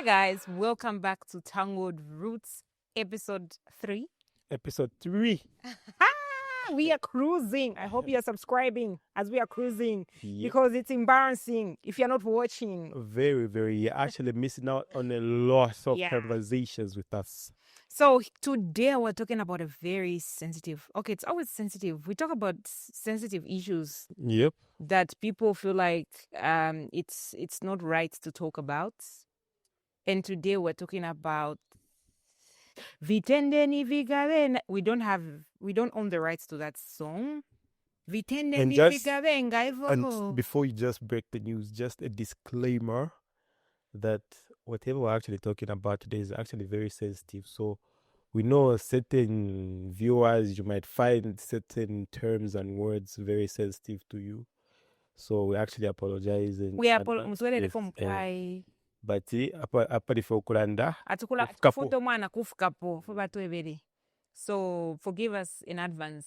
Hi guys, welcome back to Tangled Roots episode 3. Episode 3. We are cruising. I hope you are subscribing as we are cruising Yep. because it's embarrassing if you're not watching. Very, very. You're actually missing out on a lot of Yeah. conversations with us. So today we're talking about a very sensitive. Okay, it's always sensitive. We talk about sensitive issues Yep. that people feel like it's not right to talk about. And today we're talking about Vitendeni Vigaren. We don't own the rights to that song. Vitendeni just- Vigaren. And before you just break the news, just a disclaimer that whatever we're actually talking about today is actually very sensitive. So we know certain viewers, you might find certain terms and words very sensitive to you. So we actually apologize. We apologize. But apart from Kuranda, Atukula Kufukapo. foto mwana kufukapo for batwebere. So forgive us in advance.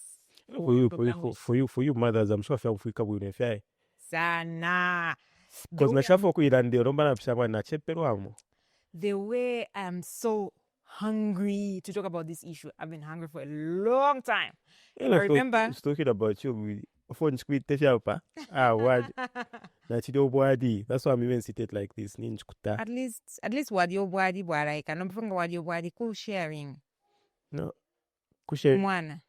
for you mothers, I'm sure Africa will be Sana. because nashafu kuirande romba na pishama na cheperwamo. The way I'm so hungry to talk about this issue. I've been hungry for a long time. I remember I was talking about you with phone screen tesha what na chido bwadi. That's why I'm even seated like this. Ninchkuta. at least what your body bwara ikanomfunga what your body cool sharing. No. Kushe. Mwana.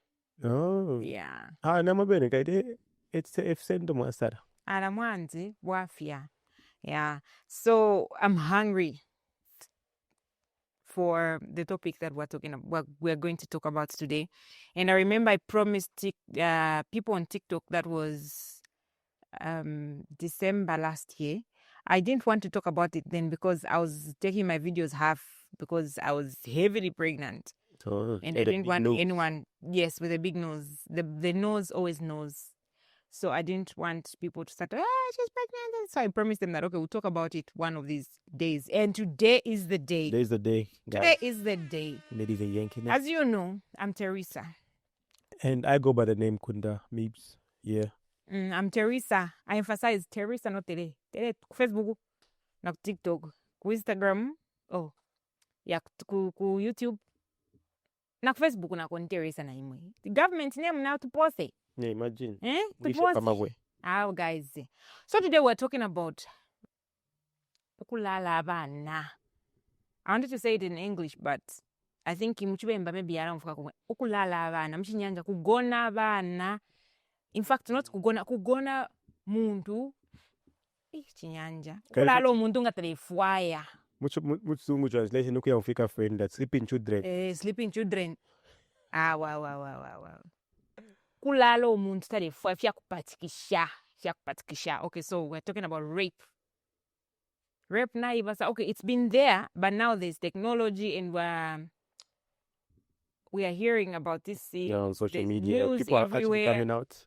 Oh. Yeah. Namabene kaide it's if send them asara. Alamwanzi wafia. Yeah. So I'm hungry for the topic that we're going to talk about today. And I remember I promised people on TikTok that was December last year. I didn't want to talk about it then because I was taking my videos half because I was heavily pregnant. So, And I didn't want anyone, yes, with a big nose. The nose always knows. So I didn't want people to start, she's pregnant. So I promised them that, okay, we'll talk about it one of these days. And today is the day. Today's the day, guys. Today is the day. Ladies and Yankee. As you know, I'm Theresa. And I go by the name Kunda Meeps. Yeah. I'm Theresa. I emphasize Theresa, not Tere. Tere, Facebook, not TikTok, Instagram. Oh, yeah, ku YouTube. Na Facebook na kon Theresa na imwe. The government name now to post it. Yeah, imagine. To post it. Oh, guys. So today we're talking about ukulala abana. I wanted to say it in English, but I think imuchibemba maybe aramfuka kumwe. Ukulala abana, mchinyanja kugona abana. In fact, not kugona muntu. Chinyanja. Ukulala omuntu ngatalefwaya. Much translation nuku ya ufika friend that sleeping children. Sleeping children. Wow. Kulala omuntu talefwaya fyakupatikisha. Okay, so we're talking about rape. Rape na ibasa. Okay, it's been there, but now there's technology and we are hearing about this. Yeah, on social media. News People are everywhere. actually coming out.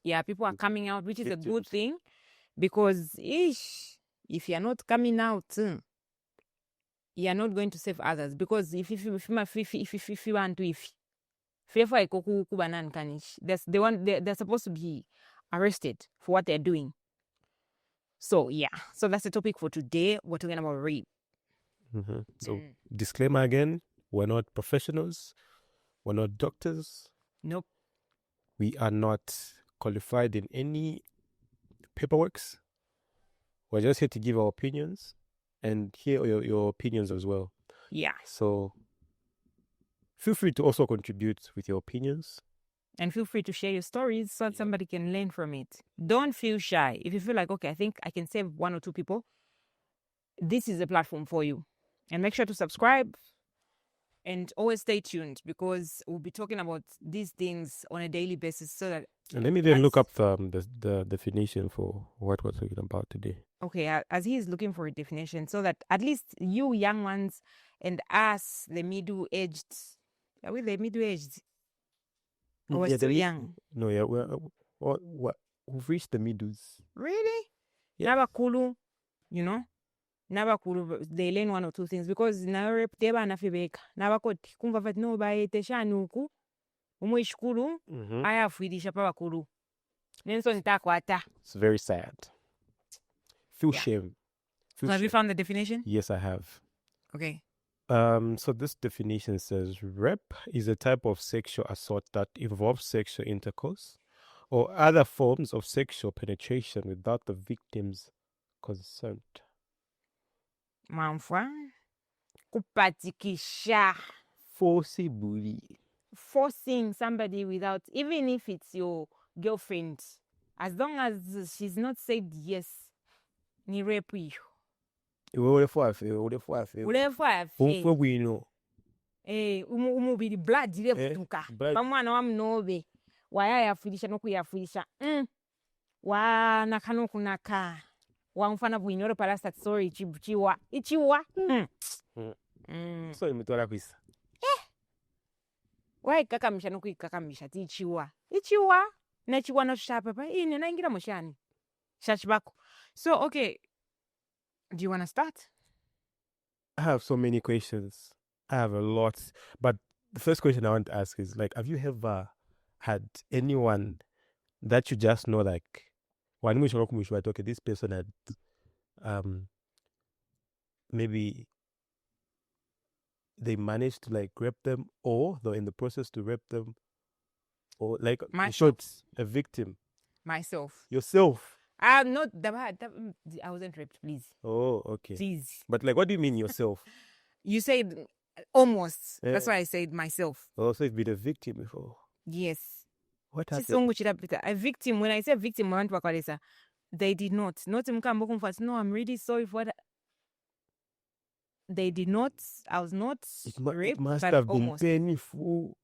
Yeah, people are coming out, which is a Victims. good thing because if you're not coming out, you're not going to save others. Because if you want to, they're supposed to be arrested for what they're doing. So yeah, so that's the topic for today. We're talking about rape. Mm-hmm. So disclaimer again: we're not professionals, we're not doctors. Nope. We are not qualified in any paperworks. We're just here to give our opinions and hear your opinions as well. Yeah. So feel free to also contribute with your opinions. And feel free to share your stories so that somebody can learn from it. Don't feel shy. If you feel like, okay, I think I can save one or two people, this is a platform for you. And make sure to subscribe and always stay tuned because we'll be talking about these things on a daily basis so that... And let me then look up the definition for what we're talking about today. Okay, as he is looking for a definition so that at least you young ones and us, the middle-aged... Are we the middle-aged? Or we're still young? No, yeah, we've reached the middles. Really? Yeah. Nabakulu, you know? Nabakulu, they learn one or two things because na rep teba na fibeka. Nabakoti kumva fat no ba eteshanuku. Umu ishkulu, aya fuidisha pa bakulu. Nenso nitakwata. It's very sad. Feel shame. So have you found the definition? Yes, I have. Okay. So this definition says rape is a type of sexual assault that involves sexual intercourse or other forms of sexual penetration without the victim's consent. Mamfwa. Kupatikisha. Forcibly. Forcing somebody without, even if it's your girlfriend, as long as she's not said yes, ni rape you. Ulefu afe. We know. Umubiri blood direputuka. Pamwana wa mnobe. Waya yafilisha no kuyafilisha. Wa nakano kunaka. Wa mfana bwinoro palasta sorry ichiwa. So imetwala kwisa. Why kakamisha no kuikakamisha ti ichiwa. Na chiwa no shapa pa ine na ingira moshani. Shachibako. So okay. Do you want to start? I have so many questions. I have a lot. But the first question I want to ask is, like, have you ever had anyone that you just know, like, okay, this person had, maybe they managed to, like, rape them, or they're in the process to rape them, or, like, in short, a victim? Myself. Yourself? I'm not, I wasn't raped, please. Oh, okay. Please. But, like, what do you mean yourself? You said almost. Yeah. That's why I said myself. Oh, so you've been a victim before? Yes. What happened? A victim, when I say victim, they did not. No, I'm really sorry for that. They did not. I was not raped. It must but have almost. been painful.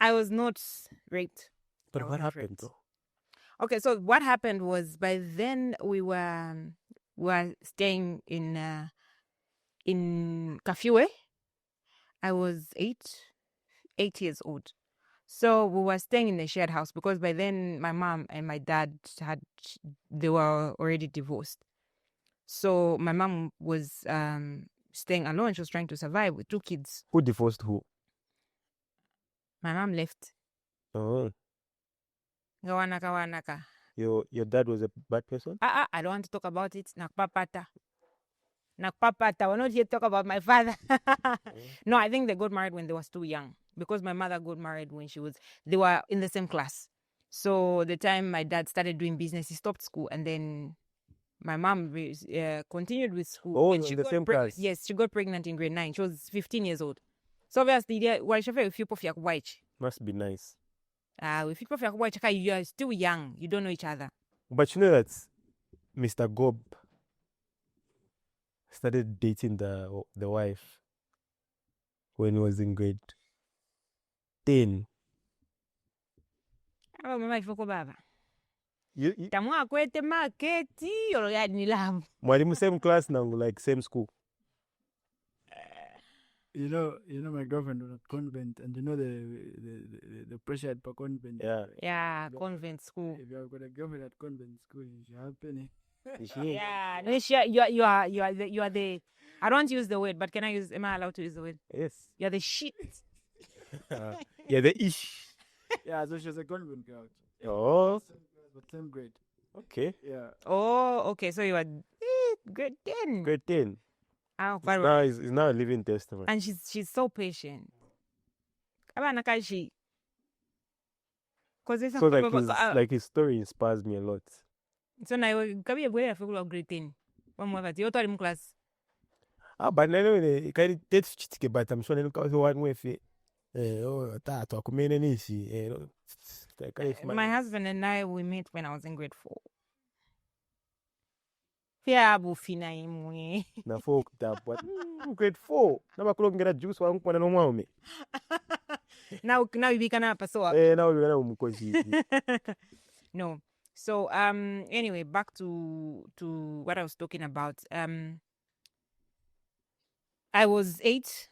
I was not raped. But what happened though? Okay, so what happened was, by then we were staying in Kafue. I was 8 years old. So we were staying in a shared house because by then my mom and my dad they were already divorced. So my mom was staying alone. She was trying to survive with 2 kids. Who divorced who? My mom left. Oh. Gawanaka. Your dad was a bad person? I don't want to talk about it. Nakpapata. We're not here to talk about my father. No, I think they got married when they was too young. Because my mother got married when they were in the same class. So the time my dad started doing business, he stopped school, and then my mom continued with school. Oh, in the same class? Yes, she got pregnant in grade 9. She was 15 years old. So obviously, must be nice. If you are still young, you don't know each other. But you know that Mr. Gob started dating the wife when he was in grade 10. Oh, mama ifoko baba. You Tamwa kwete marketi yolo ni love. Mwalimu same class now, like same school. You know, my girlfriend was at convent, and you know the pressure at convent. Yeah, convent school. If you have got a girlfriend at convent school, you have penny. Yeah, no, you are the. I don't use the word, but can I use? Am I allowed to use the word? Yes. You're the shit. Yeah, the ish. Yeah, so she was a convent girl. Oh. But same grade. Okay. Yeah. Oh, okay. So you are grade 10. Grade 10. Oh, it's now a living testament. And she's so patient. So like his story inspires me a lot. So now you can be a grade 10. You're in class. But anyway, but I'm sure one way. My husband and I, we met when I was in grade 4. Yeah, bufina imwe. Na 4 but grade 4. Na bakulongera juice wa nkwana no mwaume. Now you become a pasoa. Now you know umukozi. No. So anyway, back to what I was talking about. I was 8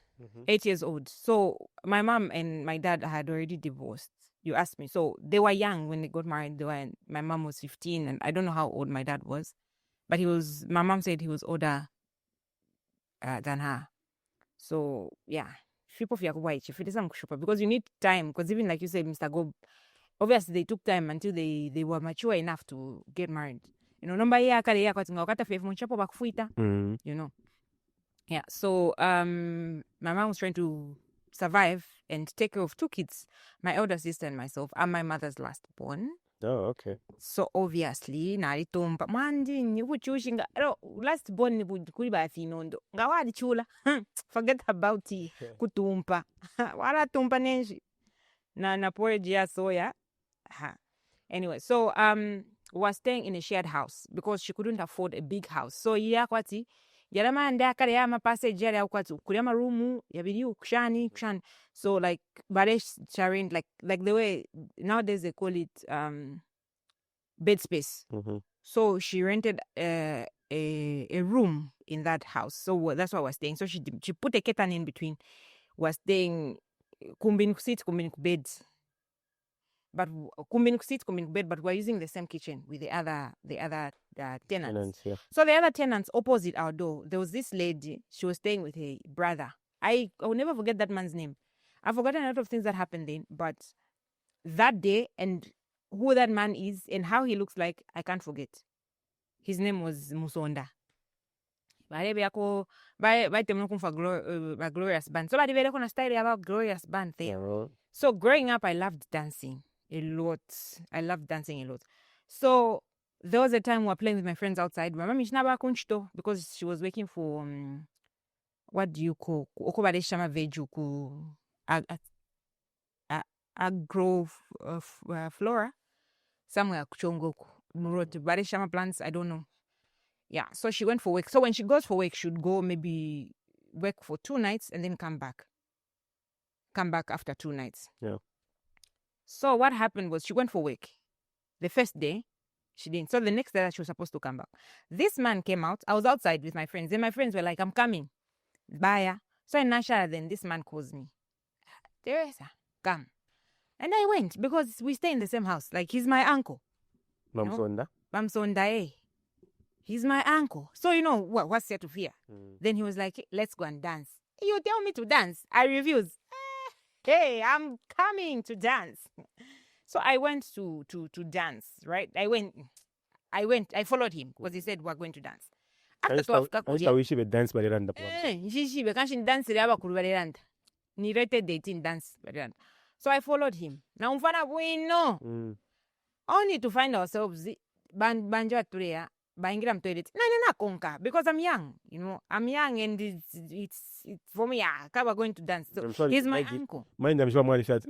years old. So my mom and my dad had already divorced. You asked me. So they were young when they got married. My mom was 15, and I don't know how old my dad was. But my mom said he was older than her. So, yeah. Because you need time. Because even like you said, Mr. Gob, obviously they took time until they were mature enough to get married. You know, number ya kale ya kwati ngawakata fefu mchapo bakufuita. You know. Yeah. So my mom was trying to survive and take care of 2 kids, my elder sister and myself. I'm my mother's last born. Oh, okay. So obviously nalitomba mandi nikuchushi last born kuli ba finondo ngawadi chula. Forget about it. Kutumpa. Wala tumpa nenji. Na porridge ya soya. Anyway, so was staying in a shared house because she couldn't afford a big house. So ya kwati yarama ndakare ya passage ya kwati kulema room yabidi kushani. So like baresh sharing like the way nowadays they call it bed space. So she rented a room in that house. So that's why I was staying. So she put a curtain in between. Was staying kumbin seat kumbin beds. But kumbin seat kumbin bed, but we're using the same kitchen with the other tenants. Yeah. So the other tenants opposite our door, there was this lady. She was staying with her brother. I will never forget that man's name. I've forgotten a lot of things that happened then, but that day and who that man is and how he looks like, I can't forget. His name was Musonda. By Glorious Band. So I on a story about Glorious Band there. Yeah. So growing up, I loved dancing a lot. I loved dancing a lot. So there was a time we were playing with my friends outside. My mom is never kunchto because she was working for what do you call Okobadeshama Vejuku agro flora somewhere Kuchongoku Muroto Badeshama plants. I don't know. Yeah, so she went for work. So when she goes for work, she would go maybe work for 2 nights and then come back after 2 nights. Yeah. So what happened was she went for work. The first day, she didn't. So the next day she was supposed to come back. This man came out. I was outside with my friends. And my friends were like, I'm coming. Bye. So in Nasha, then this man calls me. Theresa, come. And I went because we stay in the same house. Like, he's my uncle. Ba Musonda? Ba Musonda, eh? He's my uncle. So, you know, what's there to fear? Then he was like, let's go and dance. You tell me to dance. I refuse. Hey, I'm coming to dance. So I went to dance, right? I followed him because he said we're going to dance. After 12 I wish you would dance by the randa. She can't dance ni rated 18 dance. So I followed him. Now bueno. Only to find ourselves banjo aturea baingira toilet. Na konka because I'm young, you know. I'm young and it's for me. We're going to dance. So he's my uncle. Mind I'm sure my shot.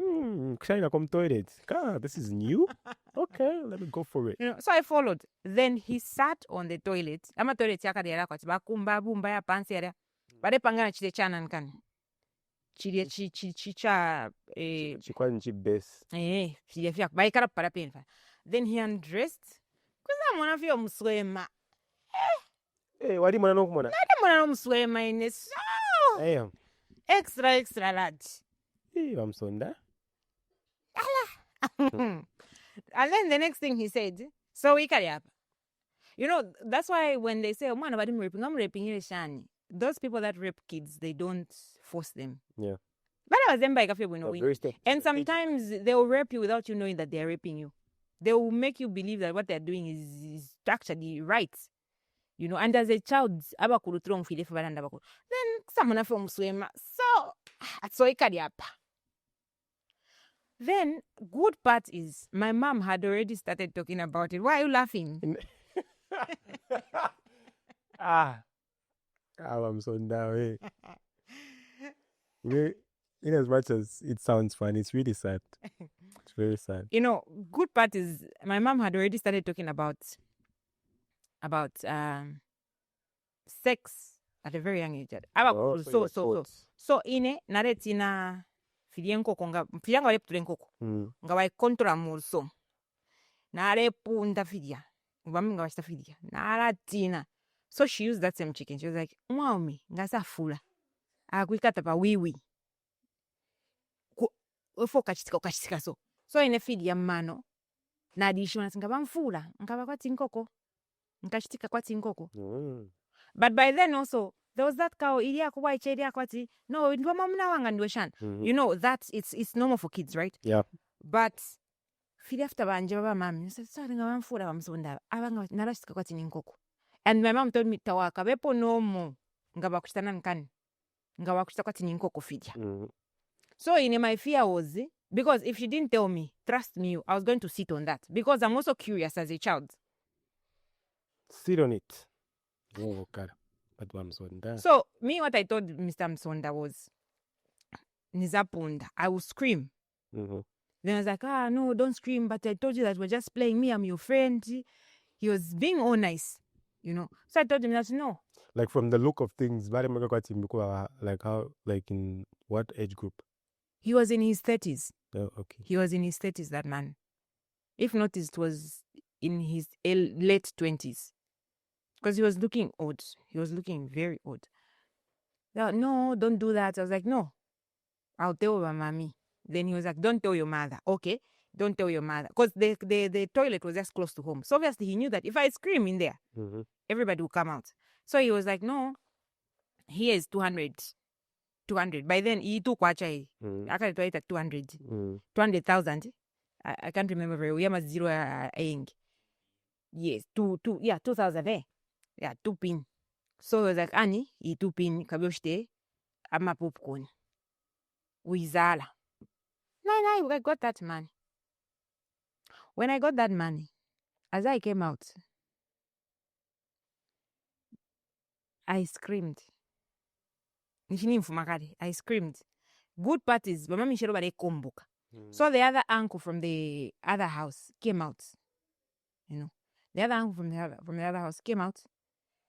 China come toilet. God, this is new. Okay, let me go for it. You know, so I followed. Then he sat on the toilet. Ama toilet yakadera kwa bakumba bumba ya pansi area. Bade pangana chile chana nkani. Chile chicha Chikwanchi base. Filefia baikara para penfa. Then he undressed. Kuza mwana fio mswema. Wadi mwana no kumona. Nade mwana no mswema ine so. Extra large. Ba Musonda. And then the next thing he said, so we carry up. You know, that's why when they say, oh man, about him raping, I'm raping here, Shani. Those people that rape kids, they don't force them. Yeah. But I was them by cafe, and sometimes they will rape you without you knowing that they're raping you. They will make you believe that what they're doing is actually right. You know, and as a child, then someone from swim. So it carry up. Then, good part is, my mom had already started talking about it. Why are you laughing? Ba Musonda. In as much as it sounds fun, it's really sad. It's very sad. You know, good part is, my mom had already started talking about sex at a very young age. So ine naretina filienko nga filianga lepu tulenkoko nga wa control mulso narepu ndafidia nga wa stafidia naratina. So she used that same chicken. She was like, "Mwami ngasa fula akuikata pa wiwi ofo kachitika so ine feed ya mano na addition ngaba mfula ngaba kwa tinkoko nkachitika kwa tinkoko." But by then also there was that cow ilia kwa icheria kwati no ndwa mamna wanga ndwe shan. You know that it's normal for kids, right? Yeah. But fili after banje baba mami sorry ngabamfura Ba Musonda abanga narashika kwati ninkoko. And my mom told me tawaka bepo nomo ngabakushitana nkani ngabakushita kwati ninkoko fidya. So my fear was because if she didn't tell me, trust me, I was going to sit on that because I'm also curious as a child. Sit on it. Oh God. But Ba Musonda. So me, what I told Mr. Musonda was Nizapunda. I will scream. Then I was like, no, don't scream. But I told you that we're just playing. Me, I'm your friend. He was being all nice, So I told him that no. Like from the look of things, like how, like in what age group? He was in his 30s. Oh, okay. He was in his 30s, that man. If not, it was in his late 20s. Because he was looking odd. He was looking very odd. No, don't do that. I was like, no, I'll tell my mommy. Then he was like, don't tell your mother. Okay, don't tell your mother. Because the toilet was just close to home. So obviously he knew that if I scream in there, everybody will come out. So he was like, no, here is 200. 200. By then, he took Wacha. I can't write at 200. 200,000. I can't remember very well. We have zero. Yes, 2,000. Yeah, 2 pin. So he was like, Annie, he 2 pin. Kabyoshte. I'm a popcorn. Wizala. No, I got that money. When I got that money, as I came out, I screamed. I screamed. Good parties, but mama Michelle kombuka. So the other uncle from the other house came out. The other uncle from the other house came out.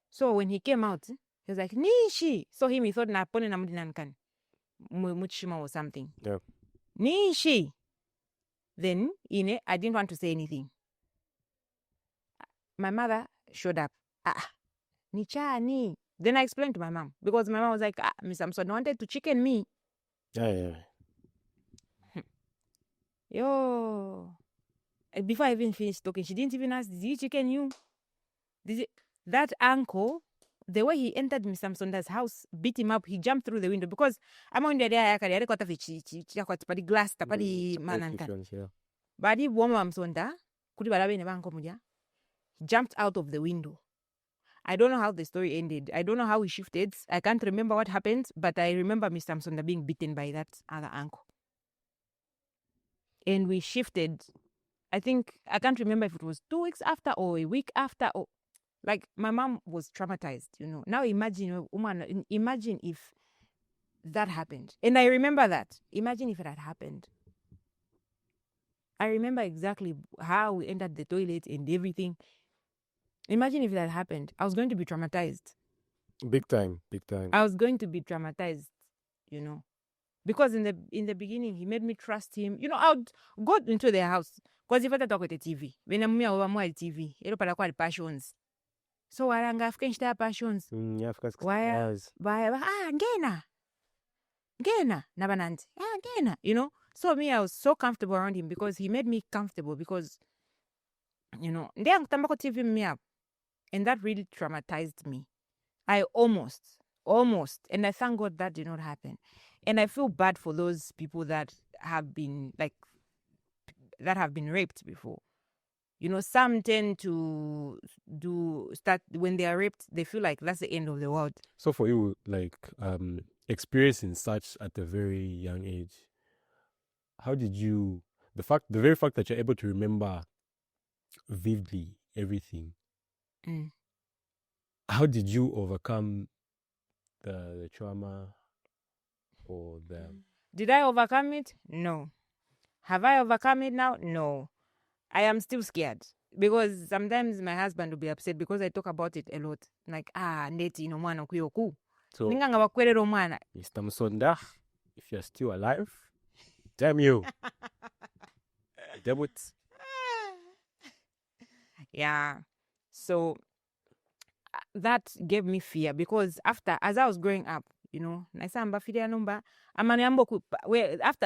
So when he came out, he was like, Nishi. So he thought na pone na mudinankan. Muchima or something. Yeah. Nishi. Then, I didn't want to say anything. My mother showed up. Nichani. Then I explained to my mom. Because my mom was like, Miss Samson wanted to chicken me. Yeah. Yo. And before I even finished talking, she didn't even ask, did he chicken you? That uncle, the way he entered Mr. Musonda's house, beat him up. He jumped through the window because I'm on the glass, tapadi manankan. Badi woman Musonda, he jumped out of the window. I don't know how the story ended. I don't know how he shifted. I can't remember what happened, but I remember Mr. Musonda being beaten by that other uncle. And we shifted. I can't remember if it was 2 weeks after or a week after. Or like my mom was traumatized, Now imagine if that happened. And I remember that. Imagine if it had happened. I remember exactly how we entered the toilet and everything. Imagine if that happened. I was going to be traumatized. Big time. I was going to be traumatized, Because in the beginning, he made me trust him. I would go into their house. Because if I talk with the TV, when I'm here, I'm with TV. I don't know passions. So I don't have passions. Why? Gena. Nabananti. Gena. So me, I was so comfortable around him because he made me comfortable because, TV me up. And that really traumatized me. I almost, and I thank God that did not happen. And I feel bad for those people that have been raped before. Some tend to start when they are raped, they feel like that's the end of the world. So for you, experiencing such at a very young age, how did you, the very fact that you're able to remember vividly everything, how did you overcome the trauma or the... Did I overcome it? No. Have I overcome it now? No. I am still scared because sometimes my husband will be upset because I talk about it a lot. Like, neti no mwana kuyoku. So, Ninga wakwere mwana. Mr. Musonda, if you're still alive, damn you. Debut. Yeah. So that gave me fear because as I was growing up, after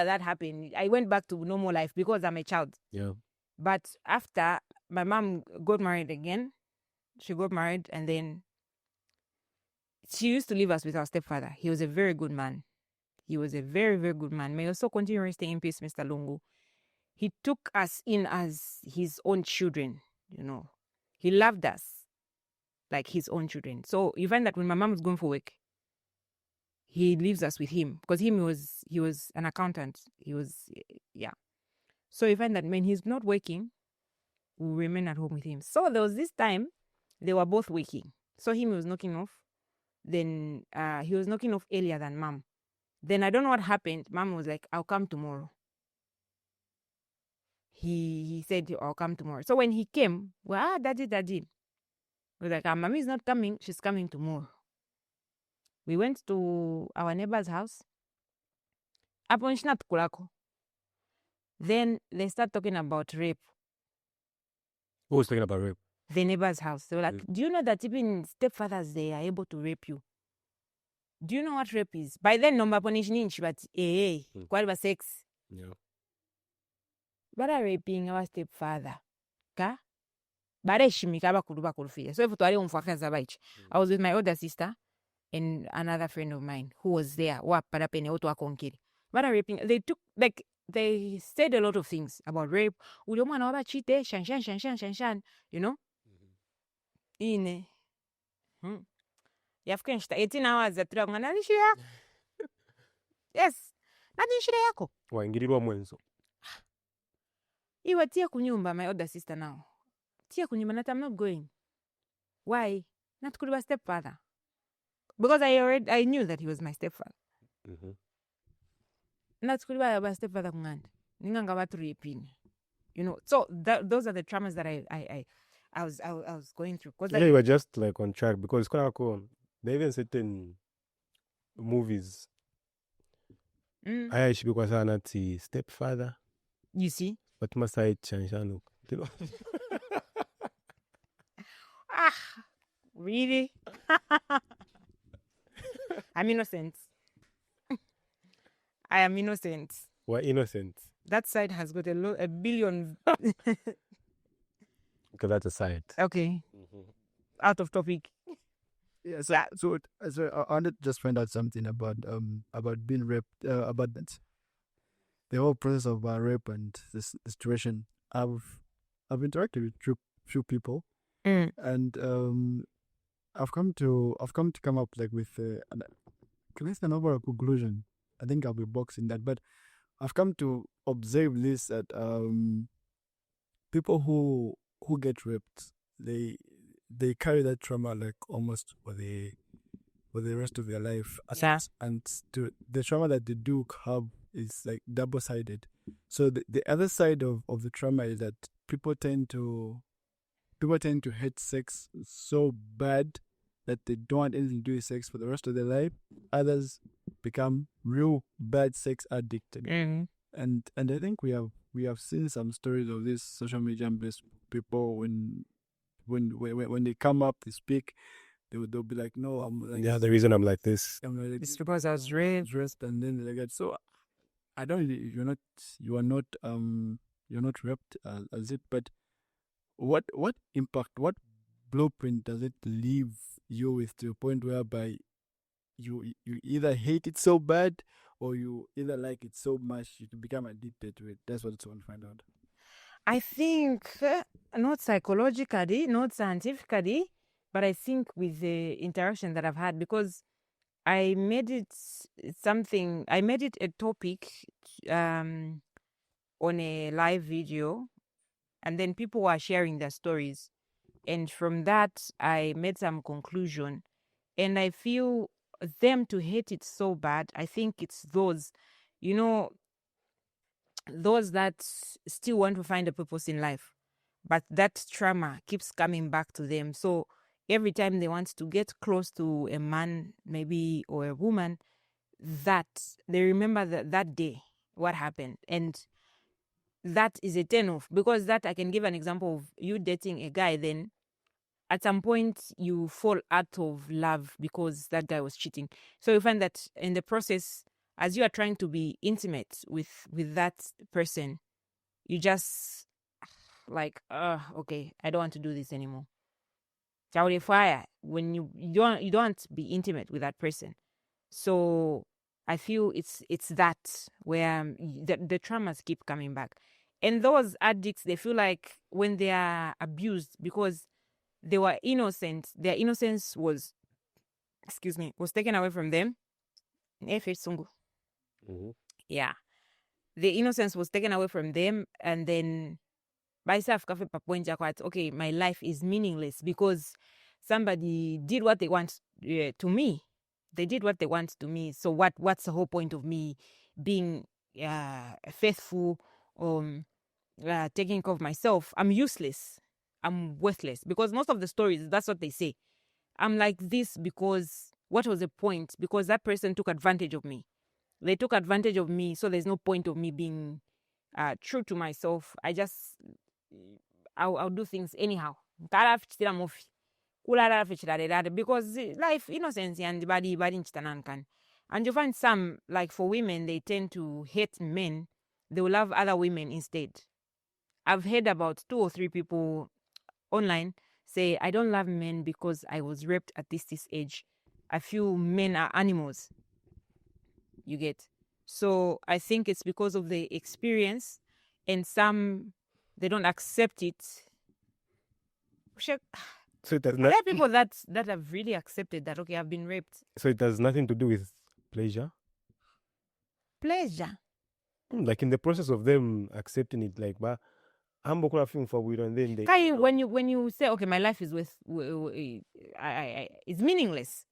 that happened, I went back to normal life because I'm a child. Yeah. But after my mom got married again, she got married and then she used to leave us with our stepfather. He was a very good man. He was a very, very good man. May also continue resting in peace, Mr. Lungu. he took us in as his own children, you know. He loved us like his own children. So you find that when my mom was going for work, he leaves us with him because he was an accountant. Yeah. So you find that when he's not working, we remain at home with him. So there was this time they were both working. So him was knocking off. Then he was knocking off earlier than mom. Then I don't know what happened. Mom was like, I'll come tomorrow. He said, I'll come tomorrow. So when he came, well, daddy. We was like, mommy is not coming. She's coming tomorrow. We went to our neighbor's house. Then they start talking about rape. Who was talking about rape? The neighbor's house. They were like, do you know that even stepfathers, they are able to rape you? Do you know what rape is? By then, no punishing, but quite sex. Yeah. But raping our stepfather. Ka? So if I was with my older sister and another friend of mine who was there. But raping, they said a lot of things about rape. You know? In 18 hours yes. Waingirirwa mwenzo. Iwa tia kunyumba, my older sister now. Tia kunyumba, I'm not going. Why? Not could be a stepfather. Because I knew that he was my stepfather. Not could be a stepfather kunganda. Ninganga watu raping. You know, so those are the traumas that I was going through. Yeah, you were just like on track because it's quite cool. They even certain movies. I should be considered stepfather. You see? But must I change? Really? I'm innocent. I am innocent. We're innocent. That side has got a billion. Because that's a side. Okay. Out of topic. Yeah, so I wanted to just find out something about being raped, about that. The whole process of rape and this situation. I've interacted with few people, and I've come to come up like with an overall conclusion. I think I'll be boxing that, but I've come to observe this that people who get raped, they carry that trauma like almost for the rest of their life. Yeah. And the trauma that they do have is like double-sided. So the other side of the trauma is that people tend to hate sex so bad that they don't want anything to do with sex for the rest of their life. Others become real bad sex addicted. And I think we have seen some stories of these social media based people when they come up, they speak, they'll be like, no, I'm like, yeah, the reason I'm like this. It's because I was raped. And then they get so. I don't. You are not raped as it. But what impact, what blueprint does it leave you with to a point whereby you either hate it so bad or you either like it so much you become addicted to it? That's what I want to find out. I think not psychologically, not scientifically, but I think with the interaction that I've had, because I made it a topic on a live video, and then people were sharing their stories. And from that, I made some conclusion. And I feel them to hate it so bad, I think it's those, those that still want to find a purpose in life, but that trauma keeps coming back to them. So every time they want to get close to a man, maybe, or a woman, that they remember that day, what happened. And that is a turn off, because that I can give an example of you dating a guy, then at some point you fall out of love because that guy was cheating. So you find that in the process, as you are trying to be intimate with that person, you just like, okay, I don't want to do this anymore. Fire when you don't want to be intimate with that person. So I feel it's that where the traumas keep coming back. And those addicts, they feel like when they are abused because they were innocent, their innocence was taken away from them. Yeah. The innocence was taken away from them, and then by self okay, my life is meaningless because somebody did what they want to me. They did what they want to me. So what's the whole point of me being faithful, taking care of myself? I'm useless. I'm worthless. Because most of the stories, that's what they say. I'm like this because what was the point? Because that person took advantage of me. They took advantage of me, so there's no point of me being true to myself. I'll do things anyhow. Because life, innocence, and body, and you find some, like for women, they tend to hate men. They will love other women instead. I've heard about 2 or 3 people online say, I don't love men because I was raped at this age. I feel men are animals. You get? So I think it's because of the experience, and some, they don't accept it. So it has There are people that have really accepted that, okay, I've been raped. So it has nothing to do with pleasure? Pleasure. Like in the process of them accepting it, like, but I'm feeling for we and then they. Kai, when you say, okay, my life is it's meaningless.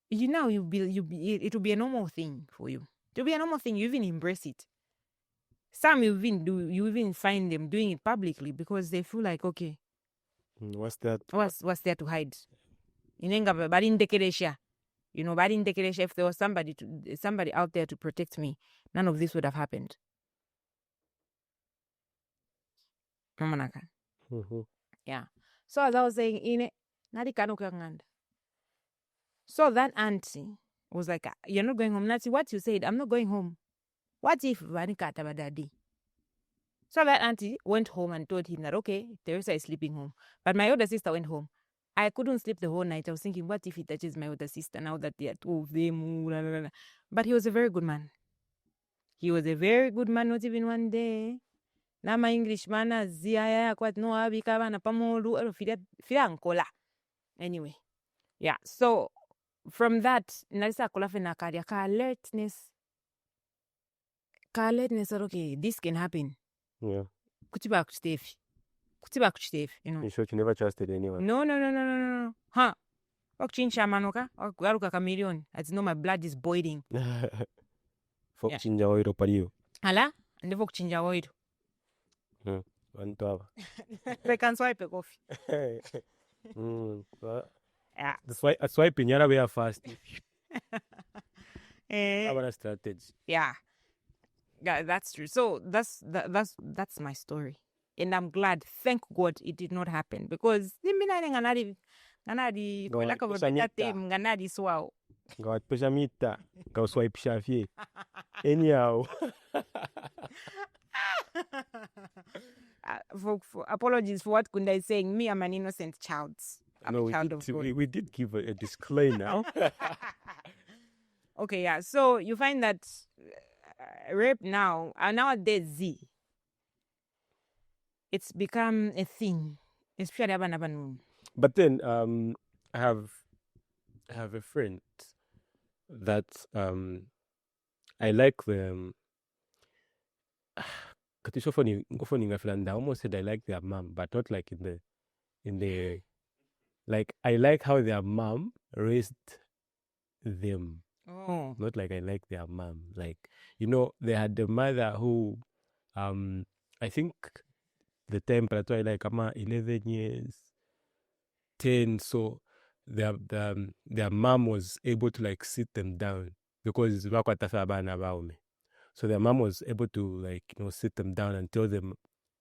It will be a normal thing for you. It will be a normal thing. You even embrace it. Some you even find them doing it publicly because they feel like, okay, what's that? What's there to hide? But in Dekeresha, but in Dekeresha, if there was somebody out there to protect me, none of this would have happened. Yeah. So as I was saying, so that auntie was like, you're not going home. Nancy, what you said, I'm not going home. What if Vanika Tabadadi? So that auntie went home and told him that, okay, Theresa is sleeping home. But my older sister went home. I couldn't sleep the whole night. I was thinking, what if he touches my older sister now that they are 2 of them? But he was a very good man. He was a very good man, not even one day. Na my English man zia kwat no abika bana pamolu fiankola. Anyway. Yeah. So from that, nalisa kola fena kadia ka alertness, okay, this can happen. Yeah. Kutiba kuchitefi, You sure you never trusted anyone? No. Huh? Okchinsha manoka, garuka chameleon. I know my blood is boiling. Fok chinja oiro pariyo. Hala, and the fok chinja oiro. One to have. They can swipe a coffee. Yeah. The swiping, you're away fast. Have a strategy. Yeah, that's true. So that's my story, and I'm glad. Thank God it did not happen because ganadi swao. God peshamita, go swipe shafie. Anyhow. For apologies for what Kunda is saying. Me, I'm an innocent child. We did give a disclaimer. Okay, yeah. So you find that rape nowadays, it's become a thing. Especially But then I have a friend that I like them. I almost said I like their mom, but not like in the like I like how their mom raised them. Oh. Not like I like their mom. Like, they had the mother who I think the temperature I like 11 years, 10. So their mom was able to like sit them down because so their mom was able to like sit them down and tell them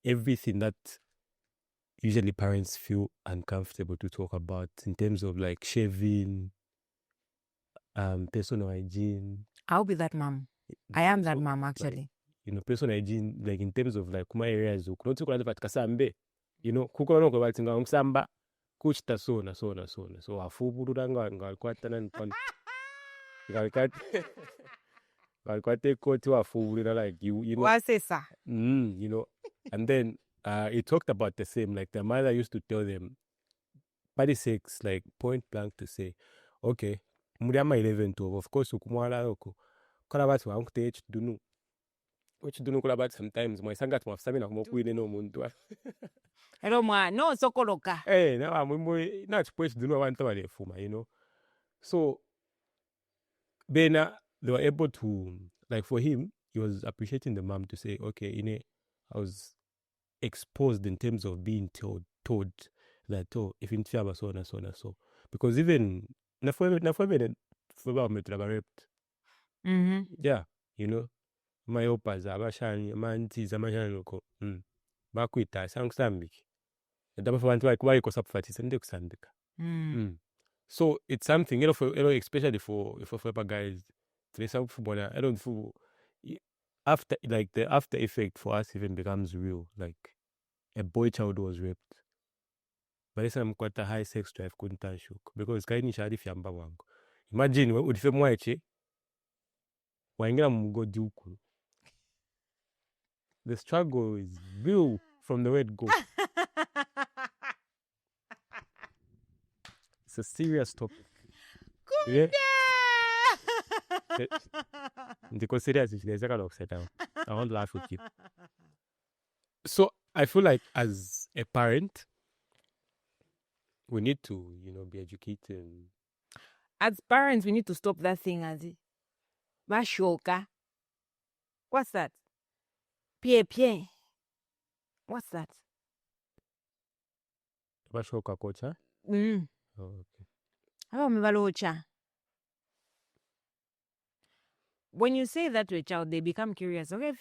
everything that usually parents feel uncomfortable to talk about in terms of like shaving, personal hygiene. I'll be that mom. I am that mom actually. Like, personal hygiene, like in terms of like kuma areas kasambe, kuko no kwatinga umsamba kuchita so afubuluranga ngalkwatana ngalkat like you know, Wasesa. you know, and then it talked about the same. Like the mother used to tell them, by the sex, like point blank to say, okay, Muriama 11 12, of course, ukumwala oko. Kola batu wa nkute dunu. Which dunu kola batu sometimes mwaisanga tumafusami na kumokuine no muntu. Hello, ma. No, sokoloka. Hey, na mwe na chipwech dunu wa wanta wale fuma, you know. So, Bena, they were able to, like for him, he was appreciating the mom to say, okay, you know, I was exposed in terms of being told that, oh, if in Fiaba so and so and so. Because even, yeah, you know, my opas, abashani, amantis, amashani loko, bakwita, sangstambik. The double one like why you up fatis and sandika. So it's something, you know, especially for guys, for some footballer, I don't feel after like the after effect for us even becomes real. Like a boy child was raped. But this I'm quite a high sex drive couldn't shook because kaini shadi fiamba wangu. Imagine when udife mwache waingira mgo duku. The struggle is real from the word go. It's a serious topic. Yeah. Because serious is there's a lot of set down. I won't laugh with you. So I feel like as a parent, we need to, you know, be educated. As parents, we need to stop that thing as it. Bashoka. What's that? Pie. What's that? Bashoka coach, huh? Oh, okay. When you say that to a child, they become curious. Okay,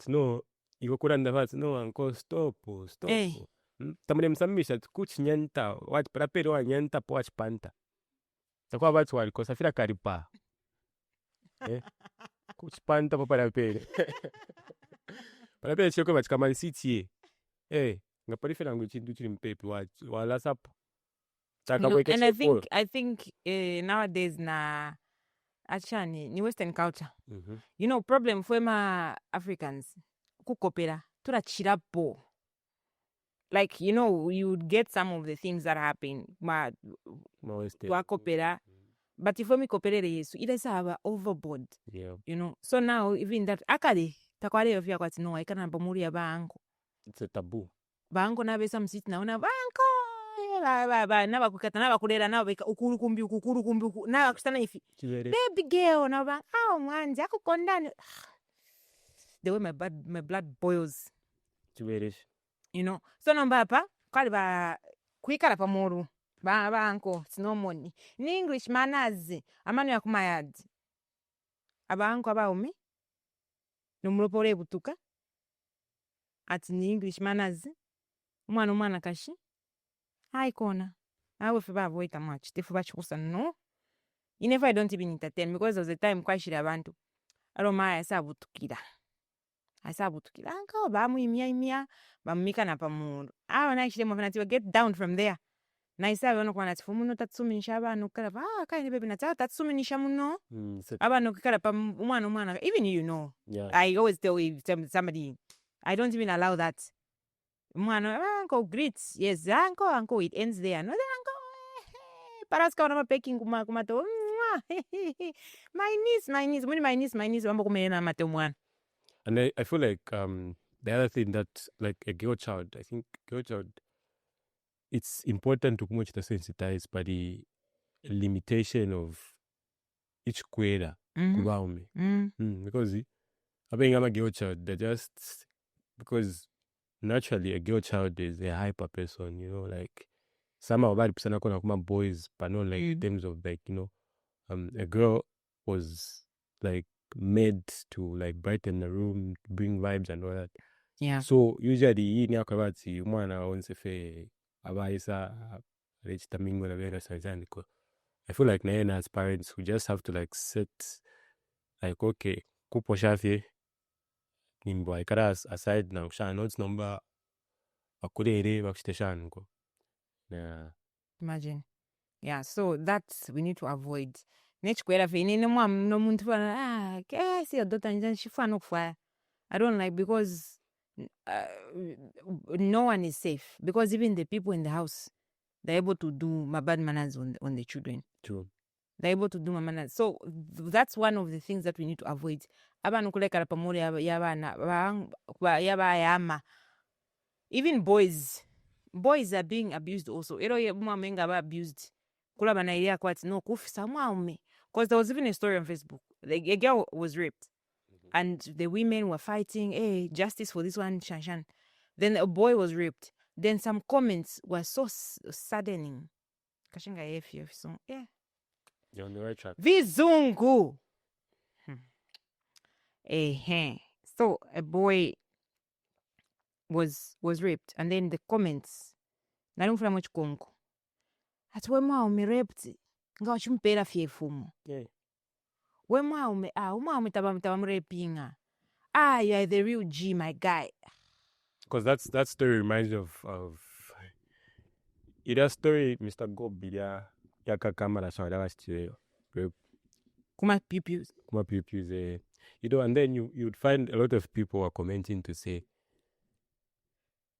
No, you could understand. No, uncle, stop. Hey. Tamale msamisha kuch nyenta, wat prapero wa nyenta po wach panta. Takwa watu waliko safira karipa. Kuch panta po parapere. Parapere chiko wach kama city. Ngapari fela nguchi nduchi mpepe wala sapo. And I think nowadays na actually ni Western culture. You know, problem for my Africans kukopera tura chirapo. Like, you know, you would get some of the things that happen ma kopera. But if we kopere yesu, it is overboard. Yeah. You know. So now even that akade takwale of ya kwati no I can bamuri ya banko. It's a taboo. Banko na be some sit na una banko. Na bakukata na bakulera na ukuru kumbi na kusana ifi baby girl na ba mwanzi akukondani. The way my blood boils. You know, so no papa kali ba kwikala pamoru ba anko sinomoni ni English manners amanu yakumayad abanko abaumi nomulopole butuka ati ni English manners umwana kashi haikona awe fe bavoita much tefu bachikusa no you never don't even entertain because of the time kwashira abantu aroma asabutukira anko bamuimia bamumika na pamuru na actually mwana get down from there na isabe ono kwana tifumu tatsuminisha abantu kala kaine baby nataka tatsuminisha muno abantu kala pa umwana even you know. Yeah. I always tell somebody I don't even allow that. Mwana uncle greets, yes, uncle it ends there. No, uncle paraska wana mapeking kumato my niece wambo kumena mate mwana. And I feel like the other thing that like a girl child, I think girl child, it's important to much to sensitize by the limitation of each queer around me. Because I think I'm a girl child, they're just because naturally a girl child is a hyper person, you know, like some of bad person are boys, but not like in terms of like, you know, a girl was like made to like brighten the room, bring vibes and all that. Yeah. So usually in yakabati mwana onse fe abaisa reach tamingo la vera saizaniko. I feel like na as parents we just have to like set like okay, kupo shafi nimbo ikara aside na usha notes number akurere bakishiteshan ko. Yeah. Imagine. Yeah, so that's we need to avoid Nechikwera fe inene mwamu nomuntu fana see your daughter njani chifana okufaya. I don't like because no one is safe because even the people in the house they're able to do my bad manners on the children. True. They're able to do my manners. So that's one of the things that we need to avoid. Abana kulekala pamoja yabana yama. Even boys are being abused also. Ero mamenga ba abused. Kula bana ilia kwati no kufisa mwaume. Because there was even a story on Facebook. A girl was raped. And the women were fighting, hey, justice for this one, Shanshan. Then a boy was raped. Then some comments were so saddening. Kashinga EFF, so yeah. You're on the right track. Vizungu. So a boy was raped, and then the comments. Narumfuna much kongo. Atwe mwa raped. Nga chimpera fiefumo. Yeah. We mwa tabamrapinga. You are the real G, my guy. Because that story reminds me of that story Mr. Gobilia Yakakamara Shawadawa Kuma pupils. And then you'd find a lot of people are commenting to say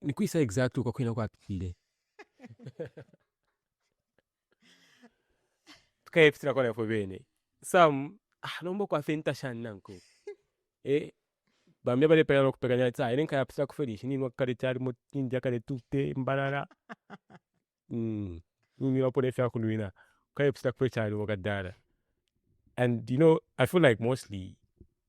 Nikuisa exactly kwa kwina kwa kile. Tukaepsira kwa nafo bene. Some nombo kwa fenta shananko. Bambia bale pera lokupekanya tsa irenka ya psira kufelishi ni wakare chari motinja kare tute mbarara. Nini wapone fya kunuina. Kaya psira kufeli chari wakadara. And I feel like mostly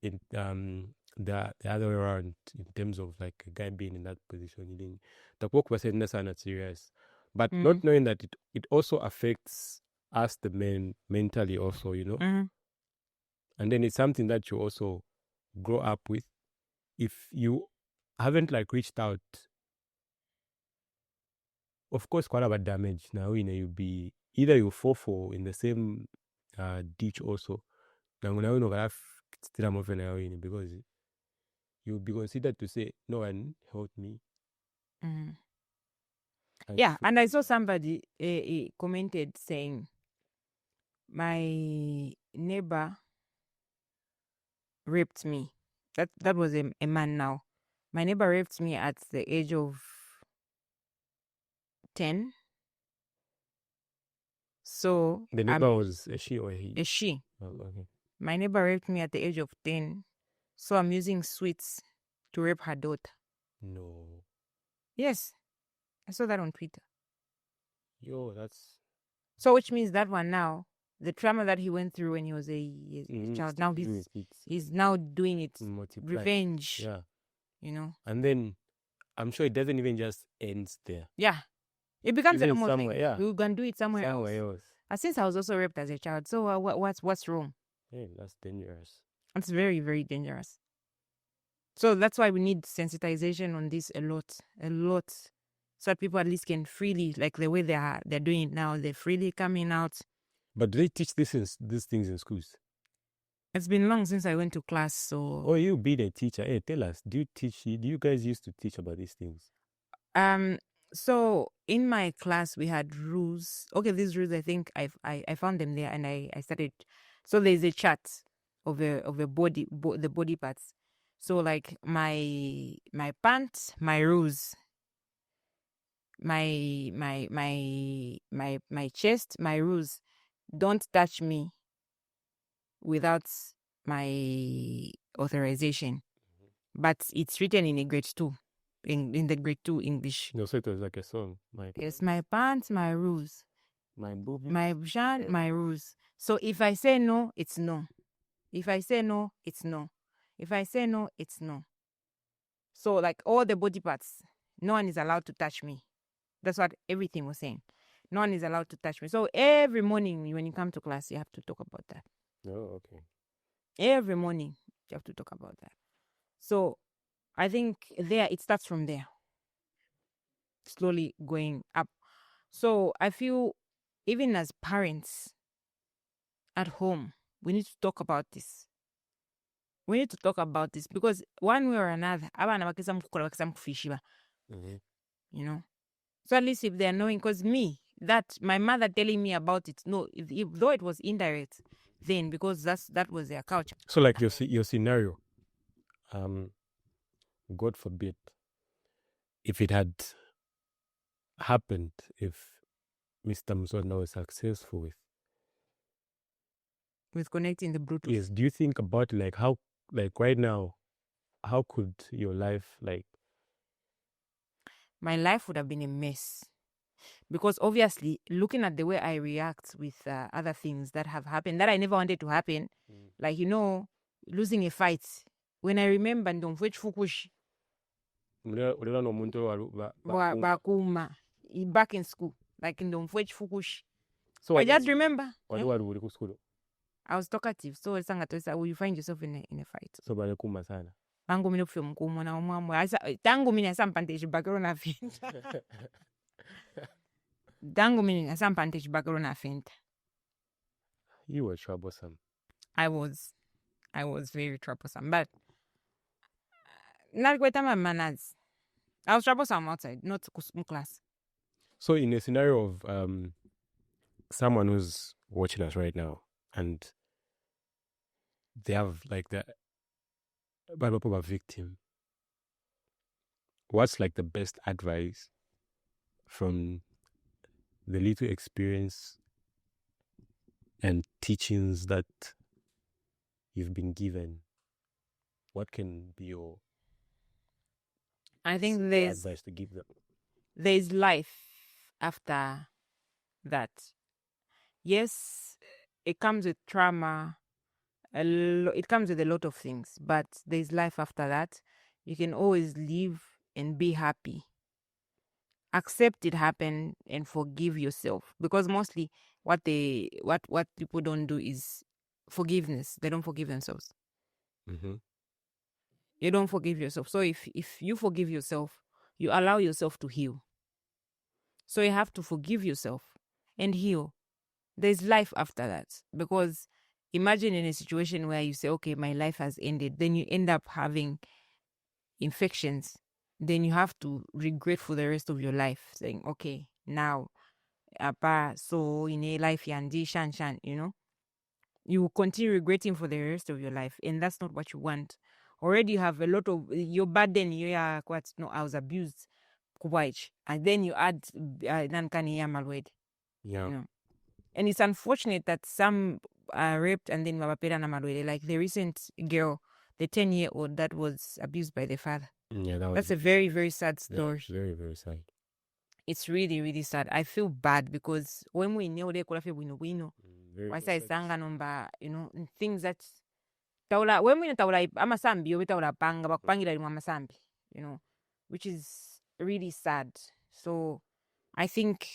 in the other way around in terms of like a guy being in that position, the work was not serious. But not knowing that it also affects us the men mentally also, Mm-hmm. And then it's something that you also grow up with. If you haven't like reached out, of course, quite about damage. Now, you'll be either you fall for in the same ditch also. Now, because you'll be considered to say, no one helped me. Mm-hmm. Yeah, and I saw somebody commented saying, my neighbor raped me. That was a man now. My neighbor raped me at the age of 10. So the neighbor was a she or a he? A she. Oh, okay. My neighbor raped me at the age of 10. So I'm using sweets to rape her daughter. No. Yes. I saw that on Twitter. Yo, that's... So which means that one now, the trauma that he went through when he was a child, now he's now doing it. Multiply. Revenge. Yeah. And then I'm sure it doesn't even just end there. Yeah. It becomes even a normal thing. Yeah. We can do it somewhere else. Since I was also raped as a child, so what's wrong? Hey, that's dangerous. It's very, very dangerous. So that's why we need sensitization on this a lot, so that people at least can freely, like the way they're doing it now, they're freely coming out. But do they teach these things in schools? It's been long since I went to class, so... Oh, you being a teacher. Hey, tell us, do you guys used to teach about these things? So in my class, we had rules. Okay, these rules, I think I found them there and I started... So there's a chart of a body, the body parts. So like my pants, my rules, my chest, my rules. Don't touch me without my authorization. But it's written in a grade 2, in the grade 2 English. No, so it was like a song. Yes, my pants, my rules. My boobies. My bjan, my rules. So if I say no, it's no. If I say no, it's no. If I say no, it's no. So like all the body parts, no one is allowed to touch me. That's what everything was saying. No one is allowed to touch me. So every morning when you come to class, you have to talk about that. Oh, okay. Every morning you have to talk about that. So I think it starts from there. Slowly going up. So I feel even as parents at home, we need to talk about this. We need to talk about this because one way or another, you know. So at least if they're knowing, because my mother telling me about it, no, though it was indirect, then because that was their culture. So like your scenario, God forbid, if it had happened, if Mr. Musonda was successful With connecting the Bluetooth. yes, do you think about like how, like right now, how could your life like? My life would have been a mess. Because obviously, looking at the way I react with other things that have happened that I never wanted to happen, like, losing a fight. When I remember Ndomfwe Fukushi, Ulela no muntu Bakuma, back in school, like Ndomfwe Fukushi. So I just remember. what wali ku school? I was talkative, so will you find yourself in a fight? So bale kuma sana. Tangu mina kufika mkumo na umwamwe. Tangu mina sampanteji bakero na finta. Tangu mina sampanteji bakero na finta. You were troublesome. I was very troublesome, but not my manners. I was troublesome outside, not in class. So in a scenario of someone who's watching us right now and they have like the Bible victim, what's like the best advice from the little experience and teachings that you've been given? What can be your I think there's advice to give them? There's life after that. Yes, it comes with trauma. It comes with a lot of things, but there's life after that. You can always live and be happy. Accept it happened and forgive yourself, because mostly what people don't do is forgiveness. They don't forgive themselves. Mm-hmm. You don't forgive yourself. So if you forgive yourself, you allow yourself to heal. So you have to forgive yourself and heal. There's life after that, because imagine in a situation where you say, okay, my life has ended, then you end up having infections. Then you have to regret for the rest of your life, saying, okay, now, so in a life, yandi shan, you will continue regretting for the rest of your life, and that's not what you want. Already you have a lot of your burden. I was abused, and then you add Yeah. and it's unfortunate that some are raped and then like the recent girl, the 10-year-old that was abused by the father. Yeah, That's a very, very sad story. Very, very sad. It's really, really sad. I feel bad because when we know they could have things that taula when we taula amasambi taula panga bakupangira amasambi, which is really sad. So I think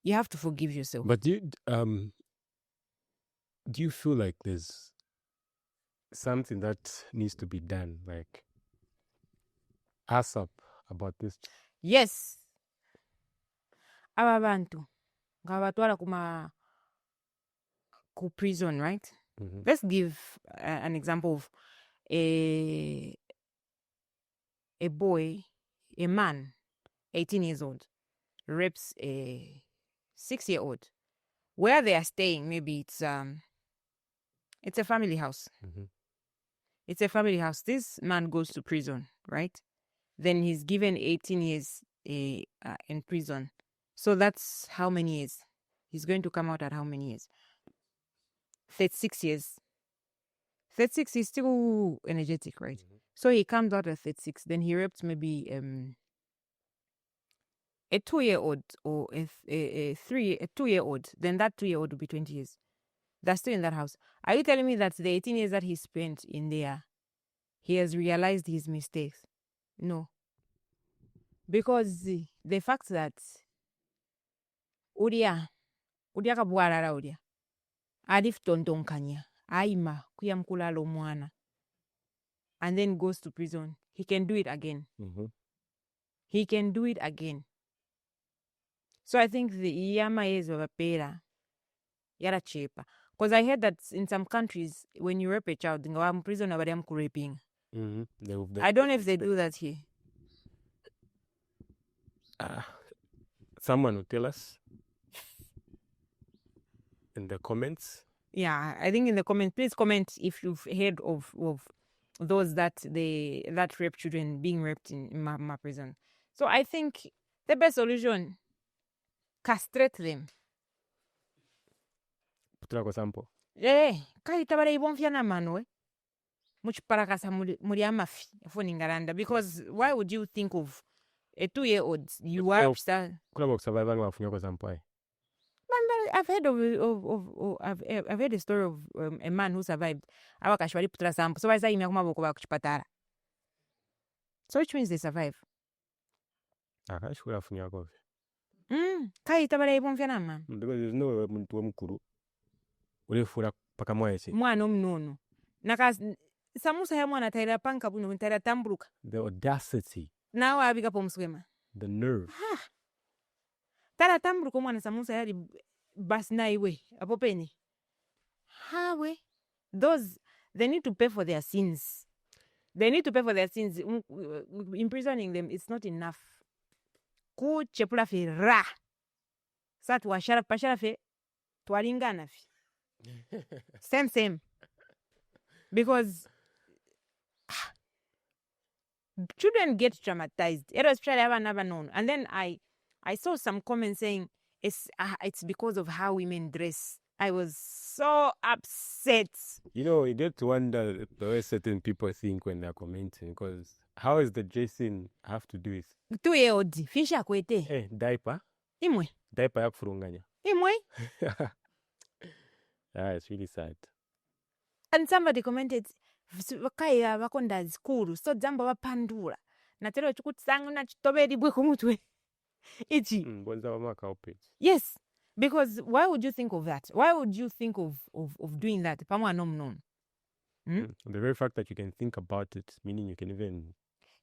you have to forgive yourself. But do you feel like there's something that needs to be done, like ask up about this? Yes. Aba bantu ngabatwala ku prison, right? Mm-hmm. Let's give an example of a boy, a man, 18 years old, rapes a 6-year-old. Where they are staying, maybe it's a family house. Mm-hmm. It's a family house. This man goes to prison, right? Then he's given 18 years in prison. So that's how many years? He's going to come out at how many years? 36 years. 36 is still energetic, right? Mm-hmm. So he comes out at 36. Then he raped maybe a 2-year-old or a 2-year-old. Then that 2-year-old will be 20 years. That's still in that house. Are you telling me that the 18 years that he spent in there, he has realized his mistakes? No. Because the fact that Udia kabuarara Udia Adif tontonkanya Aima kuyamkulalo mwana and then goes to prison, he can do it again. Mm-hmm. He can do it again. So I think the Iyama is of a pera yara cheaper. Because I heard that in some countries, when you rape a child, in prison, I'm raping. Mm-hmm. I don't know if they do that here. Someone will tell us in the comments Yeah, I think in the comment, please comment if you've heard of those that rape children being raped in Ma prison. So I think the best solution, castrate them. Putula kwa sample. Kaita bara ibonfya na mano muchiparakasa muri amafi foni ngaranda, because why would you think of a 2-year-old you are Kula survival wafunya kwa sample. I've heard I've heard a story of a man who survived. Awakashwari putula sample. So I say kumaboko bakuchipatara. So which means they survive. Akashukura afunya kwa. Kaita bara ibonfya na mano. Because there's no way muntu mukuru. Ulefura paka mwese. Mwana omnono. Samusa ya mwana taira panka buno taira tambruka. The audacity. Now abika pomswema. The nerve. Taira tambruka mwana samusa yari basna iwe apopeni. We those, they need to pay for their sins. They need to pay for their sins. Imprisoning them, it's not enough. Ku chepula fe ra. Sa tuwashara pashara fe tuwalingana fe. Same. Because children get traumatized. Especially I never known. And then I saw some comments saying it's because of how women dress. I was so upset. You know, you get to wonder the way certain people think when they're commenting, because how is the dressing have to do with 2-year-old fisha kwete. Diaper? Imwe. Diaper ya kufurunganya. Imwe. It's really sad. And somebody commented, vakaya vakonda zikuru, so dzamba vapandura. Natero chikutsanga na chitoberi bwe kumutwe. Ichi. Yes. Because why would you think of that? Why would you think of doing that? The very fact that you can think about it, meaning you can even...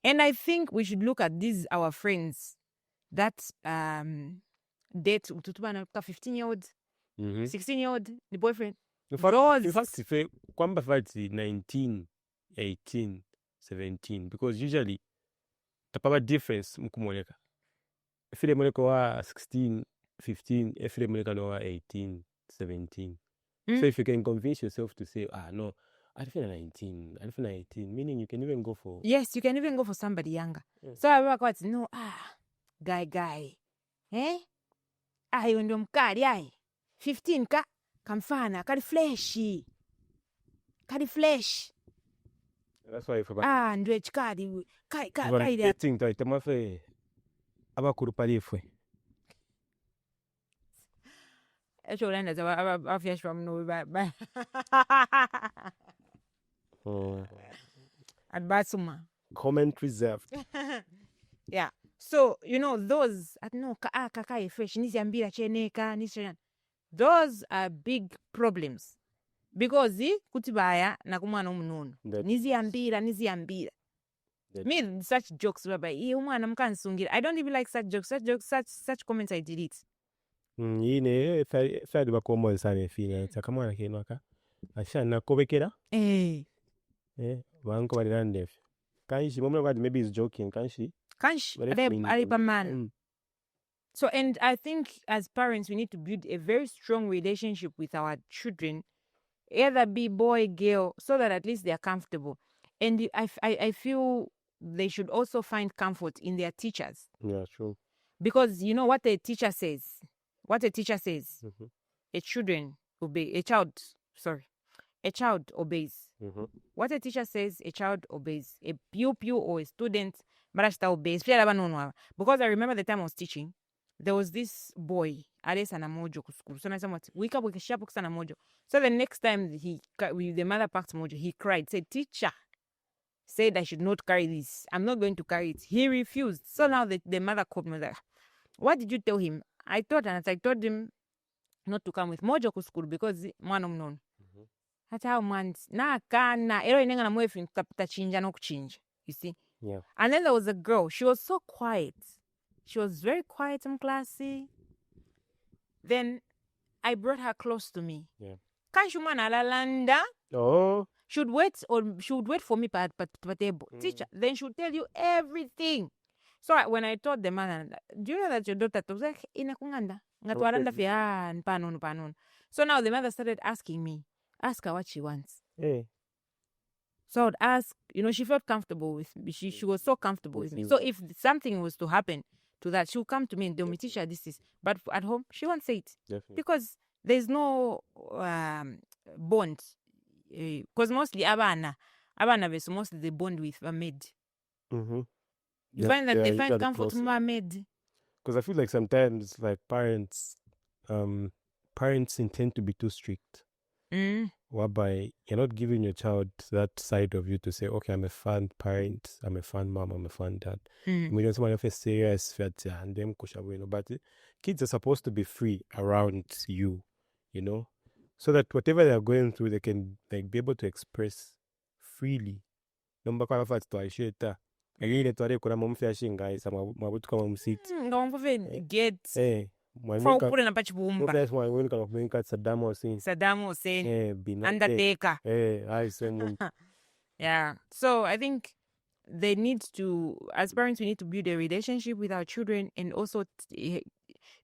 And I think we should look at these, our friends, that date 15-year-old, 16-year-old, the boyfriend. In fact, if kwamba fights 19, 18, 17, because usually the power difference mkumoleka. If you wa 16, 15, if you wa 18, 17. So if you can convince yourself to say, no, I feel 19, I feel 18, meaning you can even go for... Yes, you can even go for somebody younger. So I work no, guy. Ayo ndo mkari 15 ka kamfana kali fleshi. Kali flesh. That's why if ndo chikadi kai dating to itamafe abakuru palifwe. Echo lenda za afyash from no ba. At Basuma. Comment reserved. Yeah. So, you know, those fresh those are big problems. Because kutibaya na kumwana umunono. Niziambira. Me, such jokes whereby I don't even like such jokes. Such comments I delete. Yine fadi bakomo sana fina takamwana kenwaka. Ashana kobekera? Banko balirande. Kanshi mumwe maybe he's joking, kanshi. So, and I think as parents, we need to build a very strong relationship with our children, either be boy, girl, so that at least they are comfortable. And I feel they should also find comfort in their teachers. Yeah, true. Because you know what a teacher says. A child obeys. What a teacher says, a child obeys. A pupil or a student obeys. Because I remember the time I was teaching, there was this boy, Ales and Mojo school. So I said, so the next time the mother packed Mojo, he cried, said, teacher said I should not carry this. I'm not going to carry it. He refused. So now the mother called me like, what did you tell him? I told him not to come with Mojo to school because man unknown. That's how man you see? Yeah. And then there was a girl. She was so quiet. She was very quiet and classy. Then I brought her close to me. Yeah. Oh. Should wait for me at table. Teacher, then she would tell you everything. So when I told the mother, do you know that your daughter was like, inakunganda? Ngatwaranda fian panon. So now the mother started asking me, ask her what she wants. Hey. So I would ask, she felt comfortable with me. She was so comfortable with me. So if something was to happen to that, she'll come to me and tell me, teacher, this is. But at home, she won't say it. Definitely. Because there's no bond. Because mostly abana mostly they bond with a maid. Mm-hmm. You find that they find comfort from a maid. Because I feel like sometimes, like parents intend to be too strict. Whereby you're not giving your child that side of you to say, okay, I'm a fun parent, I'm a fun mom, I'm a fun dad. We don't want to feel serious, and them but kids are supposed to be free around you, so that whatever they're going through, they can like be able to express freely. Saddam Hussein, Undertaker. Yeah. So I think they need to, as parents, we need to build a relationship with our children and also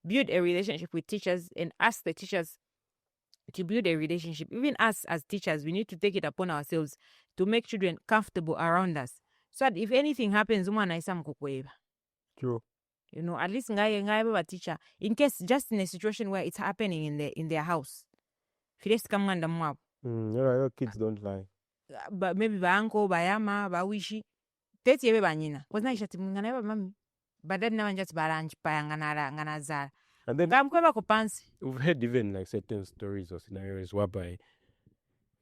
build a relationship with teachers and ask the teachers to build a relationship. Even us as teachers, we need to take it upon ourselves to make children comfortable around us. So that if anything happens, True. at least a teacher, in case just in a situation where it's happening in their house. Kids don't lie. But maybe ba uncle, ba yama, ba wishi. Teti ebe banyina. Kwanza ishati mungana eba mami. But then now just baranch pa ngana zara. And then we've heard even like certain stories or scenarios whereby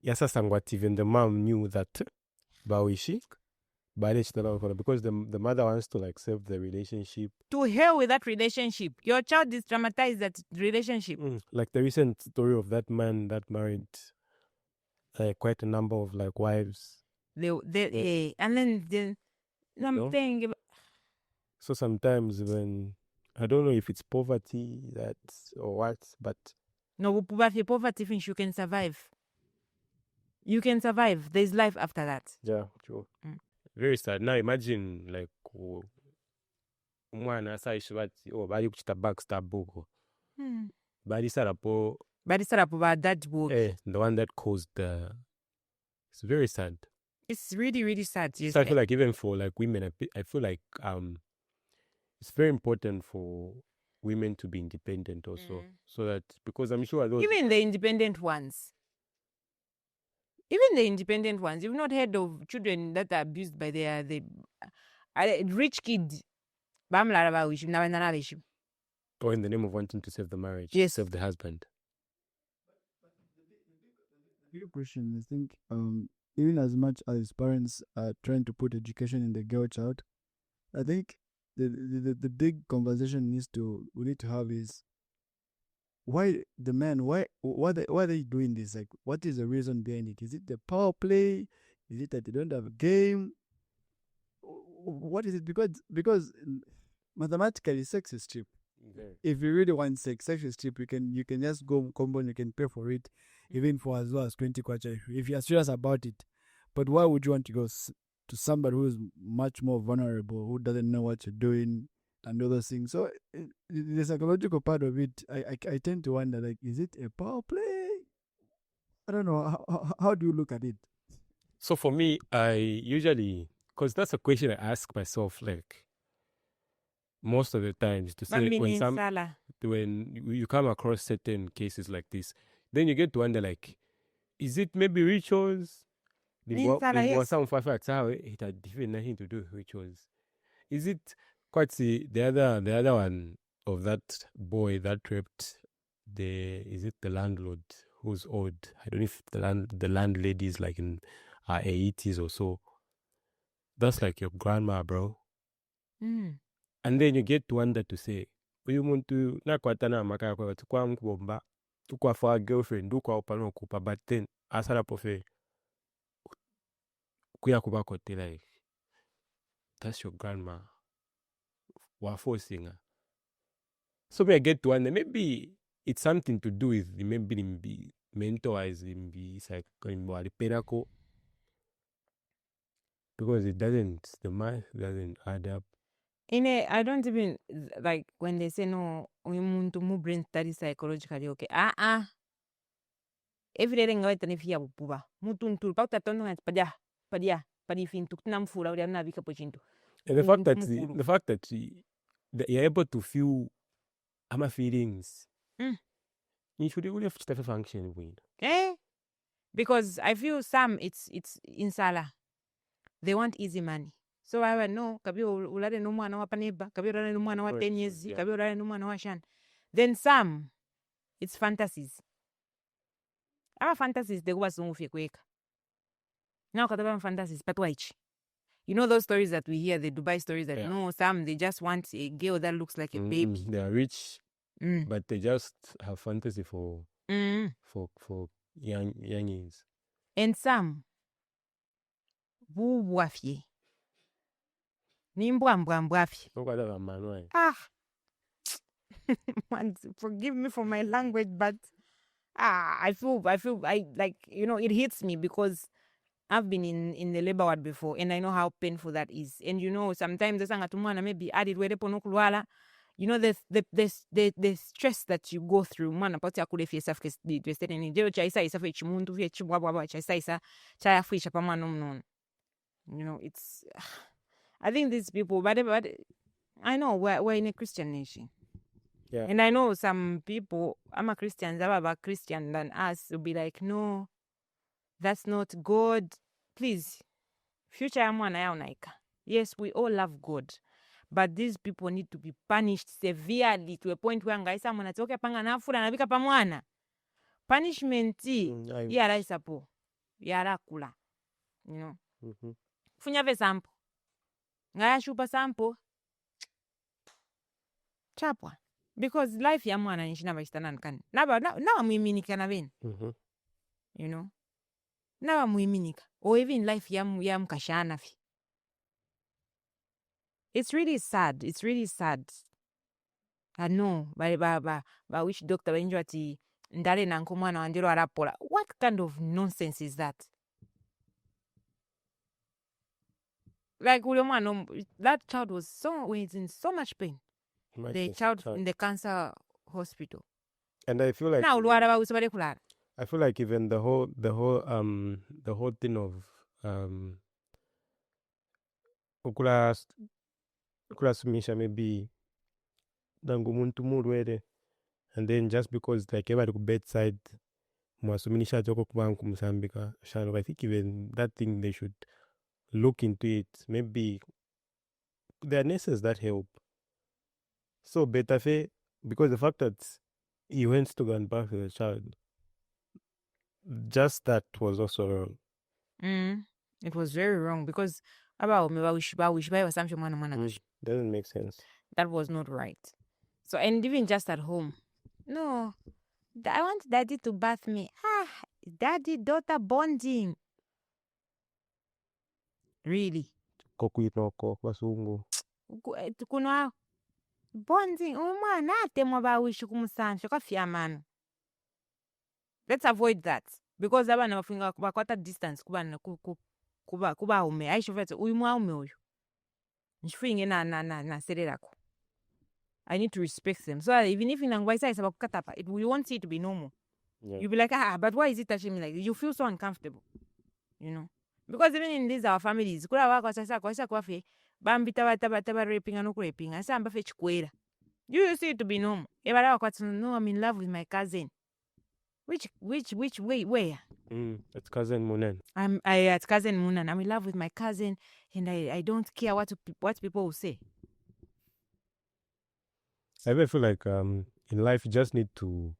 Yasa Sangwat, even the mom knew that Bawishi, because the mother wants to like save the relationship. To hell with that relationship. Your child is traumatized that relationship. Like the recent story of that man that married quite a number of like wives. And then I'm saying. So sometimes when I don't know if it's poverty or what, but no, poverty things you can survive. You can survive. There's life after that. Yeah, true. Very sad. Now imagine like umwana asayishibati bari kuchita backstab buko. Bari sarapo that book. The one that caused it's very sad. It's really, really sad. Yes. So I feel like even for like women, I feel like it's very important for women to be independent also. So that, because I'm sure even the independent ones, you've not heard of children that are abused by the rich kid. Or in the name of wanting to save the marriage, save the husband. Good question. I think even as much as parents are trying to put education in the girl child, I think the big conversation we need to have is why the men, why are they doing this? Like, what is the reason behind it? Is it the power play? Is it that they don't have a game? What is it? Because mathematically, sex is cheap. If you really want sex is cheap. You can just go combo and you can pay for it, even for as low as 20 kwacha if you are serious about it. But why would you want to go to somebody who is much more vulnerable, who doesn't know what you're doing and all those things? So the psychological part of it, I tend to wonder, like, is it a power play? I don't know. How do you look at it? So for me, I usually, because that's a question I ask myself, like, most of the times, to say when you come across certain cases like this, then you get to wonder, like, is it maybe rituals? Some facts how it had even nothing to do with rituals. Is it quite the other one of that boy that raped is it the landlord who's old? I don't know if the landlady is like in her 80s or so. That's like your grandma, bro. And then you get to wonder to say, uyu muntu nakwatana amaka kwa tukwa mkubomba tukwa for girlfriend tukwa upano kupa, but then asala pofe kuya kuba kote, like, that's your grandma. Wa forcing her. So I get to wonder, maybe it's something to do with maybe in mentor-wise, in psycho, because the math doesn't add up. I don't even like when they say no umuntu mu brain study psychologically okay. Every day ngawa tanifia buba. Mutuntul pauta tondo ngati padia fintu tunamfura uri amna bika pochinto. And the fact that you're able to feel ama feelings. You should really have to function with. Because I feel some it's in Sala. They want easy money. So I went no, kabi ulare no mwana wa paneba, kabi ulare no mwana wa 10 years, kabi ulare no mwana wa shan. Then some it's fantasies. Our fantasies they go so kweka. Now kataba fantasies but why? You know those stories that we hear, the Dubai stories that no, some they just want a girl that looks like a baby. They are rich, but they just have fantasy for youngins. And some buwafye. Nimbwambwambwafye. Man, forgive me for my language, but I feel like, you know, it hits me because I've been in the labor ward before and I know how painful that is. And you know, sometimes the sangatumana maybe added where you know, the stress that you go through, man, apart ya kule fiesa fkes di twestene ni deo chaisa isa fe chimuntu fe chibwa chaisa isa chaya fwisha pa man. You know, it's I think these people, but I know we're in a Christian nation. Yeah. And I know some people, I'm a Christian, they're Christian than us, will be like, no, that's not God. Please, future naika. Yes, we all love God. But these people need to be punished severely to a point where ngaisa mwana toke panga nafura na bika pamwana. Punishment yara isapo. Yara kula. You know. Funya ve sampo. Ngaya shupa sampo. Chapwa. Because life ya mwana nishina baistana nkani. Nawa muiminika na veni. You know. Nawa muiminika. Or even life ya mkashana fi. It's really sad. It's really sad. I know. Ba which doctor wenjo ati ndale na nkumwana wandiro arapola. What kind of nonsense is that? Like that child was in so much pain. The child in the cancer hospital. And I feel like now I feel like even the whole thing of sumisha maybe dangumuntu mulwere, and then just because like everybody ku bedside mwasuminisha joko kubangu musambika shano, I think even that thing they should look into it. Maybe there are nurses that help. So better because the fact that he went to go and back to the child, just that was also wrong. It was very wrong because doesn't make sense. That was not right. So, and even just at home, no, I want daddy to bath me. Daddy daughter bonding. Really? Kokuinoko basungu. Kuna bonding. Umwana temwa ba wishu kumusansha kafia mano. Let's avoid that because abana bafunga bakwata distance kubana kuba ume aisho vete uyu mwa ume uyu nchifinge na sererako. I need to respect them. So even if inangwaisa is about katapa, you won't see it to be normal. Yeah. You'll be like, but why is it touching me like this? You feel so uncomfortable. You know? Because even in these our families, kula wako sasa kwa fe bambita taba raping and raping. Asa amba fe chikwera. You see it to be normal. Ebara wako no, I'm in love with my cousin. Which way where? It's cousin Munan. It's cousin Munan. I'm in love with my cousin and I don't care what people will say. I ever feel like in life you just need to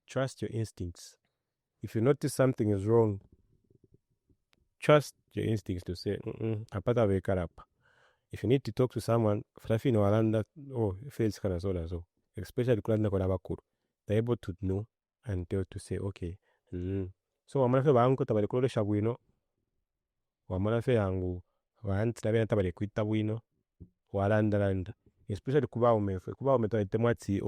trust your instincts. If you notice something is wrong, trust your instincts to say, apata wake up. If you need to talk to someone, flafi no alanda face kana so. Especially kulanda kwa bakuru. They're able to know and tell to say, okay. So wamanafe bangu tabale kulole shabwino. Wamanafe yangu wanti tabena tabale kuita bwino. Walanda. Especially kuba umeto itemwati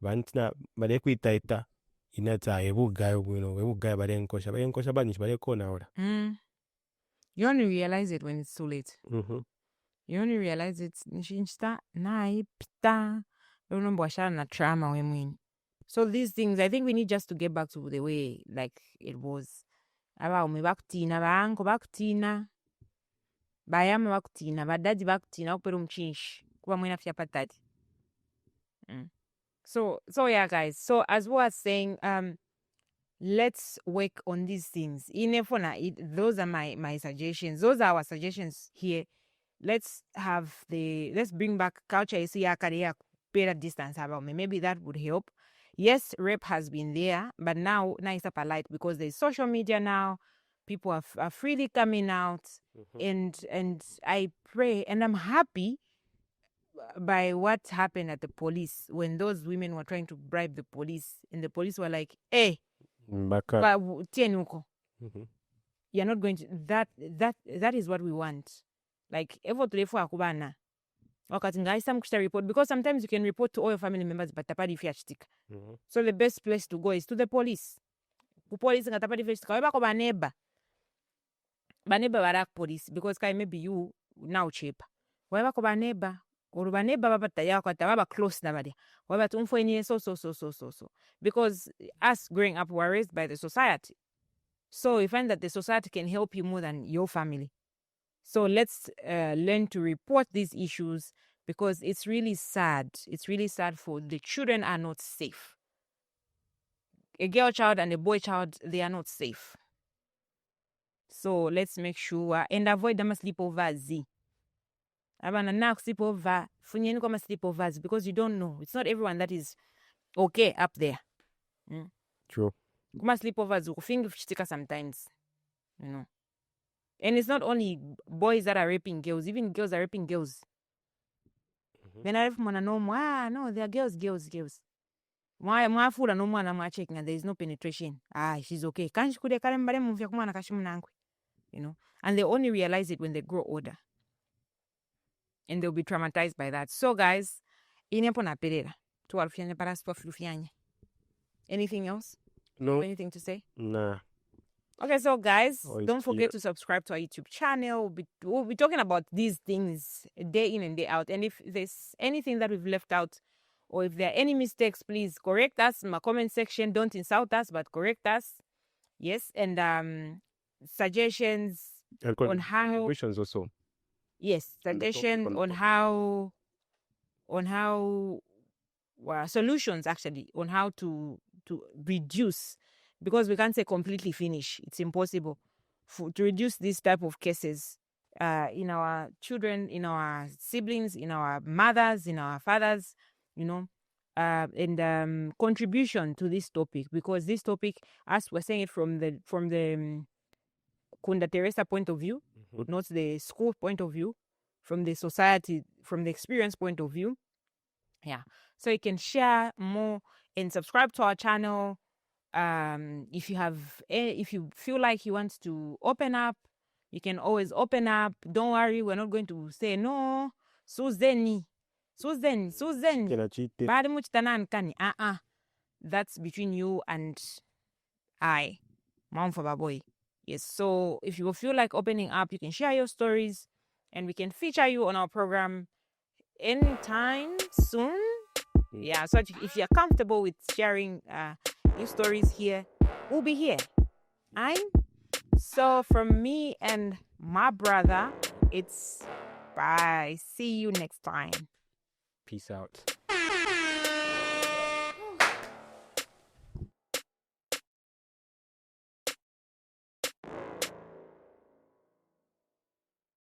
vantina bale kuitaita inata ebugayo bwino ebugayo bale nkosha banish bale kona ora. You only realize it when it's too late. You only realize it's nishinsta na pita. Na trauma when. So these things, I think we need just to get back to the way like it was. Abaumi bakutina, baanko bakutina, bayama bakutina, badadi bakutina, kupera umchinshi, kuba mwena fya patati. So yeah, guys. So as we are saying, let's work on these things. Those are my suggestions. Those are our suggestions here. Let's bring back culture. You see, better distance about me. Maybe that would help. Yes, rape has been there, but now it's up a light because there's social media now. People are freely coming out, and I pray and I'm happy by what happened at the police when those women were trying to bribe the police, and the police were like, "Hey, you're not going to that is what we want." Like report, because sometimes you can report to all your family members but tapadi fiashtika. So the best place to go is to the police. Police ngatapadi fiashtika weba ko baneba barak police because maybe you now cheap. Weba ko baneba or baneba babata ya ko tababa close na badi. Weba tumfo ni so because us growing up were raised by the society. So you find that the society can help you more than your family. So let's learn to report these issues because it's really sad. It's really sad for the children are not safe. A girl child and a boy child, they are not safe. So let's make sure and avoid them sleepovers. Abana na sleepover, funyeni kama sleepovers because you don't know. It's not everyone that is okay up there. True. Kuma sleepovers ukufinga sometimes, you know. And it's not only boys that are raping girls, even girls are raping girls. When I no, they are girls. Mwafura no mwana checking and there is no penetration. She's okay. Kanshi kude kale mbale muvya kumwana kashimunangwe. You know, and they only realize it when they grow older. And they'll be traumatized by that. So guys, inepo na perera. Tuwalufyanya paraspo flufyanya. Anything else? No. Anything to say? Nah. Okay, so guys, don't forget to subscribe to our YouTube channel. We'll be talking about these things day in and day out. And if there's anything that we've left out or if there are any mistakes, please correct us in my comment section. Don't insult us, but correct us. Yes, and suggestions and on how... Questions also. Yes, suggestions on how solutions actually on how to reduce, because we can't say completely finish. It's impossible to reduce these type of cases in our children, in our siblings, in our mothers, in our fathers, you know, and contribution to this topic, because this topic, as we're saying it from the Kunda Theresa point of view, not the school point of view, from the society, from the experience point of view. Yeah. So you can share more and subscribe to our channel. If you feel like you want to open up, you can always open up. Don't worry, we're not going to say no. Suzeni. That's between you and I, Mom for Baboy. Yes. So if you feel like opening up, you can share your stories, and we can feature you on our program anytime soon. Yeah. So if you're comfortable with sharing your stories here, we'll be here. So from me and my brother, it's bye. See you next time. Peace out.